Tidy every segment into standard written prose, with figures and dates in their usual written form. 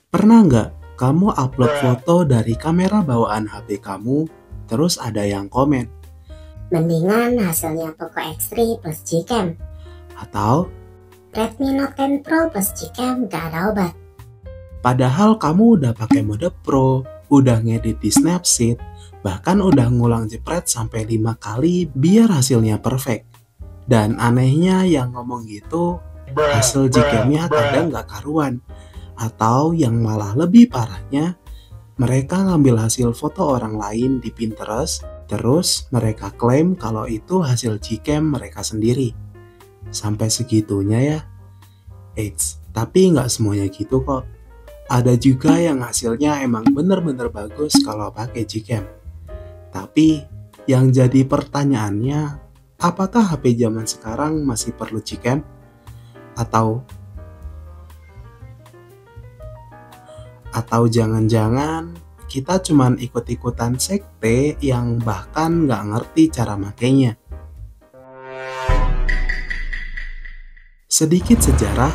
Pernah nggak kamu upload foto dari kamera bawaan HP kamu, terus ada yang komen? Mendingan hasilnya Poco X3 plus Gcam. Atau Redmi Note 10 Pro plus Gcam gak ada obat. padahal kamu udah pakai mode Pro, udah ngedit di Snapseed, bahkan udah ngulang jepret sampai 5 kali biar hasilnya perfect. Dan anehnya yang ngomong gitu, hasil Gcam-nya kadang nggak karuan. Atau yang malah lebih parahnya, mereka ngambil hasil foto orang lain di Pinterest, terus mereka klaim kalau itu hasil Gcam mereka sendiri. Sampai segitunya ya. Eits, tapi nggak semuanya gitu kok. Ada juga yang hasilnya emang bener-bener bagus kalau pakai Gcam. Tapi yang jadi pertanyaannya, apakah HP zaman sekarang masih perlu Gcam? Atau jangan-jangan kita cuman ikut-ikutan sekte yang bahkan nggak ngerti cara makainya. Sedikit sejarah,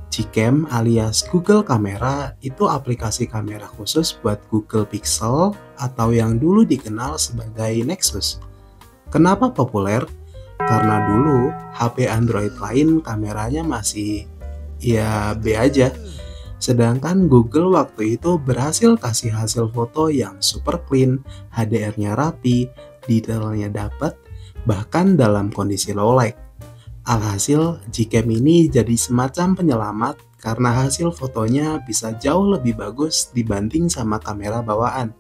Gcam alias Google Kamera itu aplikasi kamera khusus buat Google Pixel atau yang dulu dikenal sebagai Nexus. Kenapa populer? Karena dulu HP Android lain kameranya masih ya B aja. Sedangkan Google waktu itu berhasil kasih hasil foto yang super clean, HDR-nya rapi, detailnya dapat, bahkan dalam kondisi low light. Alhasil, Gcam ini jadi semacam penyelamat karena hasil fotonya bisa jauh lebih bagus dibanding sama kamera bawaan.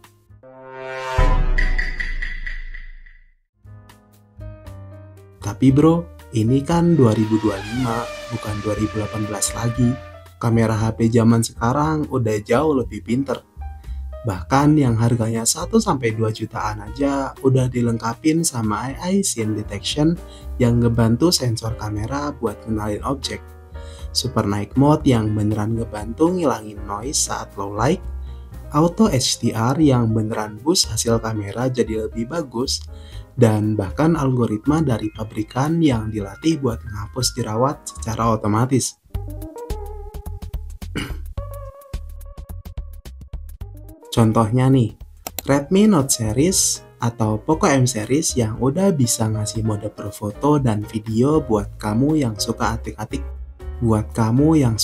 Tapi bro, ini kan 2025, bukan 2018 lagi. Kamera HP zaman sekarang udah jauh lebih pinter. Bahkan yang harganya 1-2 jutaan aja udah dilengkapin sama AI Scene Detection yang ngebantu sensor kamera buat kenalin objek. Super Night Mode yang beneran ngebantu ngilangin noise saat low light. Auto HDR yang beneran boost hasil kamera jadi lebih bagus. Dan bahkan algoritma dari pabrikan yang dilatih buat menghapus jerawat secara otomatis. Contohnya nih, Redmi Note series atau Poco M series yang udah bisa ngasih mode berfoto dan video buat kamu yang suka atik-atik, buat kamu yang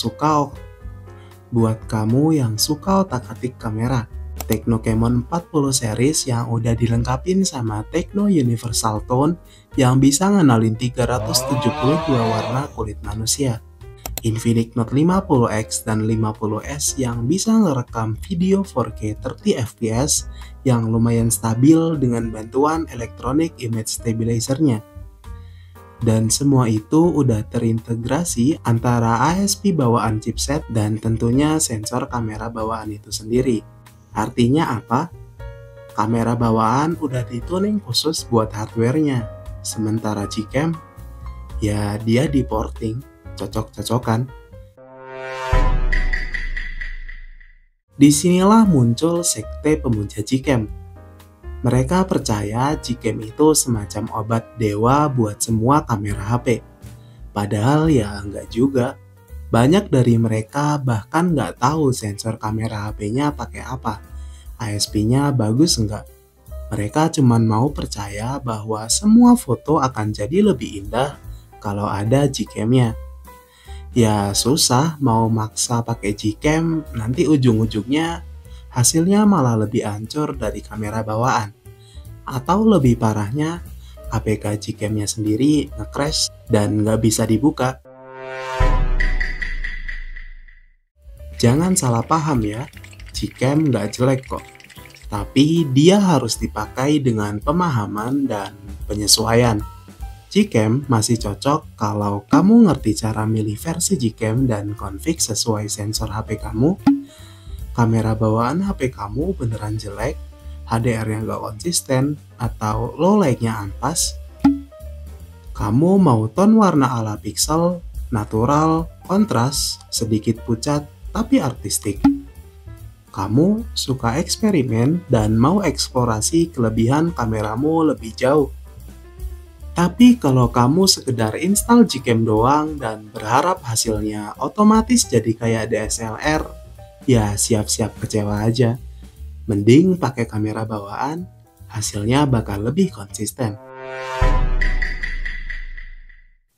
suka otak-atik kamera. Tecno Camon 40 series yang udah dilengkapin sama Tecno Universal Tone yang bisa ngenalin 372 warna kulit manusia. Infinix Note 50X dan 50S yang bisa ngerekam video 4K 30fps yang lumayan stabil dengan bantuan Electronic Image Stabilizer-nya. Dan semua itu udah terintegrasi antara ISP bawaan chipset dan tentunya sensor kamera bawaan itu sendiri. Artinya apa? Kamera bawaan udah dituning khusus buat hardware-nya. Sementara Gcam, ya dia di porting. Cocok-cocokan. Disinilah muncul sekte pemuja Gcam. Mereka percaya Gcam itu semacam obat dewa buat semua kamera HP. Padahal ya nggak juga. Banyak dari mereka bahkan nggak tahu sensor kamera HP-nya pakai apa. ISP-nya bagus nggak. Mereka cuma mau percaya bahwa semua foto akan jadi lebih indah kalau ada Gcam-nya. Ya susah mau maksa pakai Gcam, nanti ujung-ujungnya hasilnya malah lebih hancur dari kamera bawaan. Atau lebih parahnya, APK Gcam-nya sendiri nge-crash dan nggak bisa dibuka. Jangan salah paham ya, Gcam nggak jelek kok. Tapi dia harus dipakai dengan pemahaman dan penyesuaian. Gcam masih cocok kalau kamu ngerti cara milih versi Gcam dan config sesuai sensor HP kamu. Kamera bawaan HP kamu beneran jelek, HDR-nya nggak konsisten, atau low light-nya ampas. Kamu mau tone warna ala pixel, natural, kontras, sedikit pucat, tapi artistik. Kamu suka eksperimen dan mau eksplorasi kelebihan kameramu lebih jauh. Tapi kalau kamu sekedar install Gcam doang dan berharap hasilnya otomatis jadi kayak DSLR, ya siap-siap kecewa aja. Mending pakai kamera bawaan, hasilnya bakal lebih konsisten.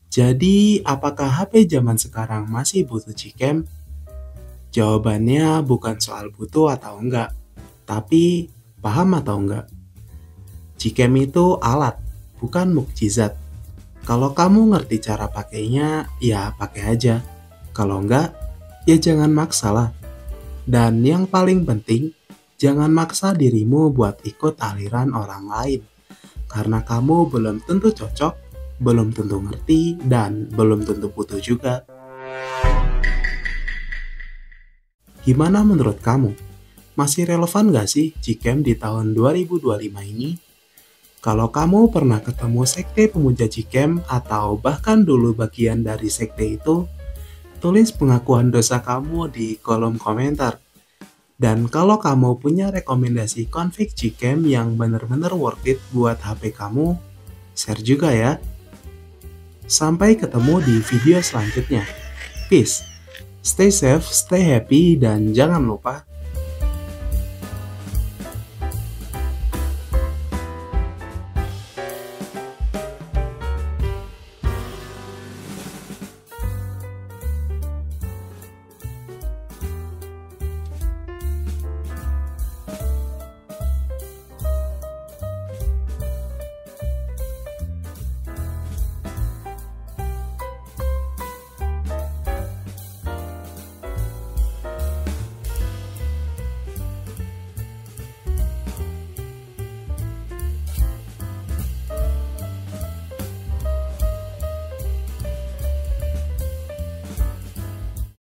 Jadi, apakah HP zaman sekarang masih butuh Gcam? Jawabannya bukan soal butuh atau enggak, tapi paham atau enggak. Gcam itu alat, bukan mukjizat. Kalau kamu ngerti cara pakainya, ya pakai aja. Kalau enggak, ya jangan maksa lah. Dan yang paling penting, jangan maksa dirimu buat ikut aliran orang lain. Karena kamu belum tentu cocok, belum tentu ngerti, dan belum tentu butuh juga. Gimana menurut kamu? Masih relevan gak sih Gcam di tahun 2025 ini? Kalau kamu pernah ketemu sekte pemuja Gcam atau bahkan dulu bagian dari sekte itu, tulis pengakuan dosa kamu di kolom komentar. Dan kalau kamu punya rekomendasi config Gcam yang bener-bener worth it buat HP kamu, share juga ya. Sampai ketemu di video selanjutnya. Peace, stay safe, stay happy, dan jangan lupa